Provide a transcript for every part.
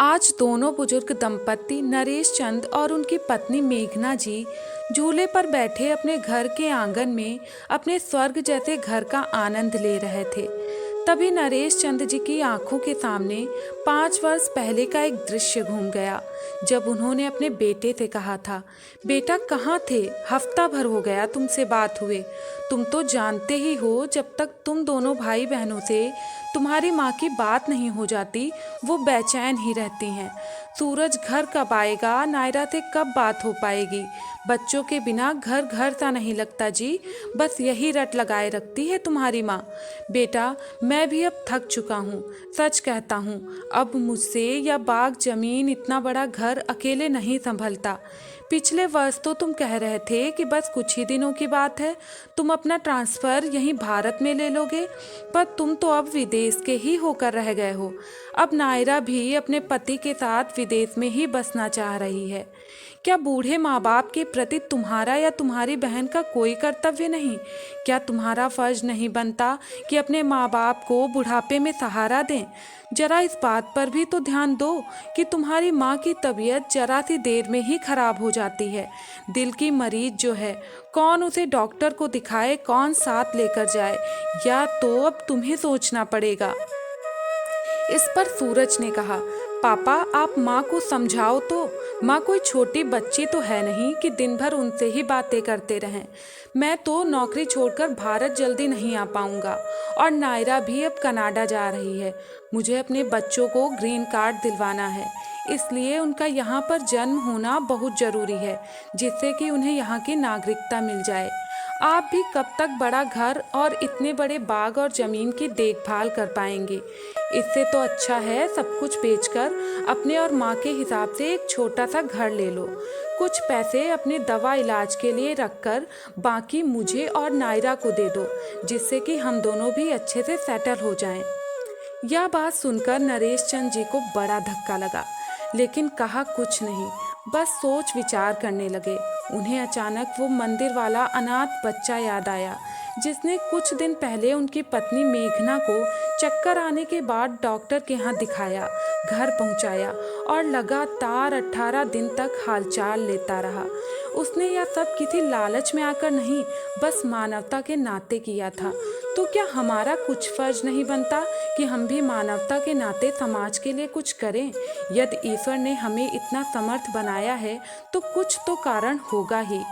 आज दोनों बुजुर्ग दंपत्ति नरेश चंद और उनकी पत्नी मेघना जी झूले पर बैठे अपने घर के आंगन में अपने स्वर्ग जैसे घर का आनंद ले रहे थे। तभी नरेश चंद जी की आंखों के सामने 5 वर्ष पहले का एक दृश्य घूम गया, जब उन्होंने अपने बेटे से कहा था, बेटा कहाँ थे, हफ्ता भर हो गया तुमसे बात हुए। तुम तो जानते ही हो, जब तक तुम दोनों भाई बहनों से तुम्हारी माँ की बात नहीं हो जाती वो बेचैन ही रहती हैं। सूरज घर कब आएगा, नायरा से कब बात हो पाएगी। बच्चों के बिना घर घर सा नहीं लगता जी, बस यही रट लगाए रखती है तुम्हारी माँ। बेटा मैं भी अब थक चुका हूँ, सच कहता हूँ, अब मुझसे या बाग जमीन इतना बड़ा घर अकेले नहीं संभलता। पिछले वर्ष तो तुम कह रहे थे कि बस कुछ ही दिनों की बात है, तुम अपना ट्रांसफ़र यहीं भारत में ले लोगे, पर तुम तो अब विदेश के ही होकर रह गए हो। अब नायरा भी अपने पति के साथ विदेश में ही बसना चाह रही है। क्या बूढ़े माँ बाप के प्रति तुम्हारा या तुम्हारी बहन का कोई कर्तव्य नहीं? क्या तुम्हारा फर्ज नहीं बनता कि अपने माँ बाप को बुढ़ापे में सहारा दें? जरा इस बात पर भी तो ध्यान दो कि तुम्हारी माँ की तबीयत जरा सी देर में ही खराब हो जाती है। दिल की मरीज जो है, कौन उसे डॉक्टर को दिखाए, कौन साथ लेकर जाए, या तो अब तुम्हें सोचना पड़ेगा। इस पर सूरज ने कहा, पापा आप माँ को समझाओ तो। माँ कोई छोटी बच्ची तो है नहीं कि दिन भर उनसे ही बातें करते रहें। मैं तो नौकरी छोड़कर भारत जल्दी नहीं आ पाऊँगा, और नायरा भी अब कनाडा जा रही है। मुझे अपने बच्चों को ग्रीन कार्ड दिलवाना है, इसलिए उनका यहाँ पर जन्म होना बहुत ज़रूरी है, जिससे कि उन्हें यहाँ की नागरिकता मिल जाए। आप भी कब तक बड़ा घर और इतने बड़े बाग और ज़मीन की देखभाल कर पाएंगे? इससे तो अच्छा है सब कुछ बेचकर अपने और माँ के हिसाब से एक छोटा सा घर ले लो। कुछ पैसे अपने दवा इलाज के लिए रखकर बाकी मुझे और नायरा को दे दो, जिससे कि हम दोनों भी अच्छे से सेटल हो जाएं। यह बात सुनकर नरेश चंद जी को बड़ा धक्का लगा, लेकिन कहा कुछ नहीं, बस सोच विचार करने लगे। उन्हें अचानक वो मंदिर वाला अनाथ बच्चा याद आया, जिसने कुछ दिन पहले उनकी पत्नी मेघना को चक्कर आने के बाद डॉक्टर के यहाँ दिखाया, घर पहुँचाया और लगातार 18 दिन तक हालचाल लेता रहा। उसने यह सब किसी लालच में आकर नहीं, बस मानवता के नाते किया था। तो क्या हमारा कुछ फर्ज नहीं बनता कि हम भी मानवता के नाते समाज के लिए कुछ करें? यदि ईश्वर ने हमें इतना समर्थ बनाया है तो कुछ तो कारण होगा ही।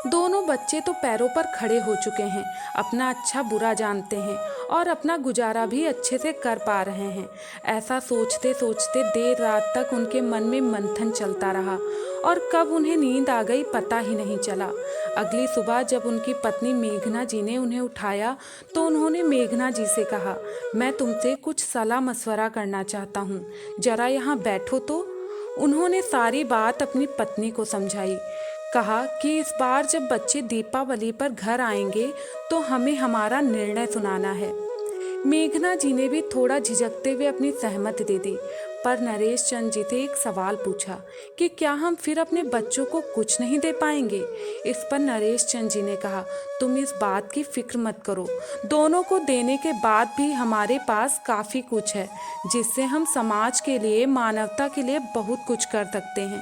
दोनों बच्चे तो पैरों पर खड़े हो चुके हैं, अपना अच्छा बुरा जानते हैं और अपना गुजारा भी अच्छे से कर पा रहे हैं। ऐसा सोचते सोचते देर रात तक उनके मन में मंथन चलता रहा, और कब उन्हें नींद आ गई पता ही नहीं चला। अगली सुबह जब उनकी पत्नी मेघना जी ने उन्हें उठाया तो उन्होंने मेघना जी से कहा, मैं तुमसे कुछ सलाह मशवरा करना चाहता हूँ, जरा यहाँ बैठो तो। उन्होंने सारी बात अपनी पत्नी को समझाई। कहा कि इस बार जब बच्चे दीपावली पर घर आएंगे तो हमें हमारा निर्णय सुनाना है। मेघना जी ने भी थोड़ा झिझकते हुए अपनी सहमति दे दी, पर नरेश चंद जी से एक सवाल पूछा कि क्या हम फिर अपने बच्चों को कुछ नहीं दे पाएंगे? इस पर नरेश चंद जी ने कहा, तुम इस बात की फिक्र मत करो, दोनों को देने के बाद भी हमारे पास काफ़ी कुछ है, जिससे हम समाज के लिए, मानवता के लिए बहुत कुछ कर सकते हैं।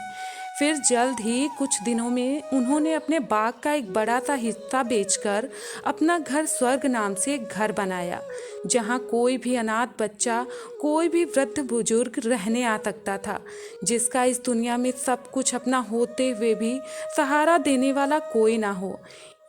फिर जल्द ही कुछ दिनों में उन्होंने अपने बाग का एक बड़ा सा हिस्सा बेचकर अपना घर स्वर्ग नाम से एक घर बनाया, जहां कोई भी अनाथ बच्चा, कोई भी वृद्ध बुजुर्ग रहने आ सकता था, जिसका इस दुनिया में सब कुछ अपना होते हुए भी सहारा देने वाला कोई ना हो।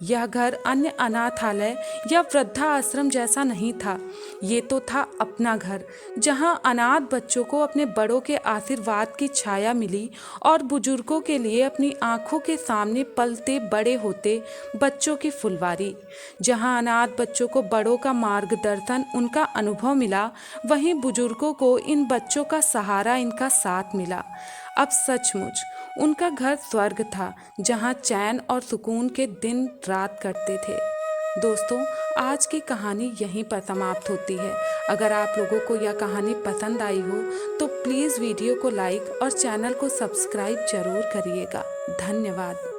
यह घर अन्य अनाथालय या वृद्धा आश्रम जैसा नहीं था, ये तो था अपना घर, जहां अनाथ बच्चों को अपने बड़ों के आशीर्वाद की छाया मिली और बुजुर्गों के लिए अपनी आंखों के सामने पलते बड़े होते बच्चों की फुलवारी। जहां अनाथ बच्चों को बड़ों का मार्गदर्शन, उनका अनुभव मिला, वहीं बुजुर्गों को इन बच्चों का सहारा, इनका साथ मिला। अब सचमुच उनका घर स्वर्ग था, जहां चैन और सुकून के दिन रात कटते थे। दोस्तों, आज की कहानी यहीं पर समाप्त होती है। अगर आप लोगों को यह कहानी पसंद आई हो तो प्लीज़ वीडियो को लाइक और चैनल को सब्सक्राइब जरूर करिएगा। धन्यवाद।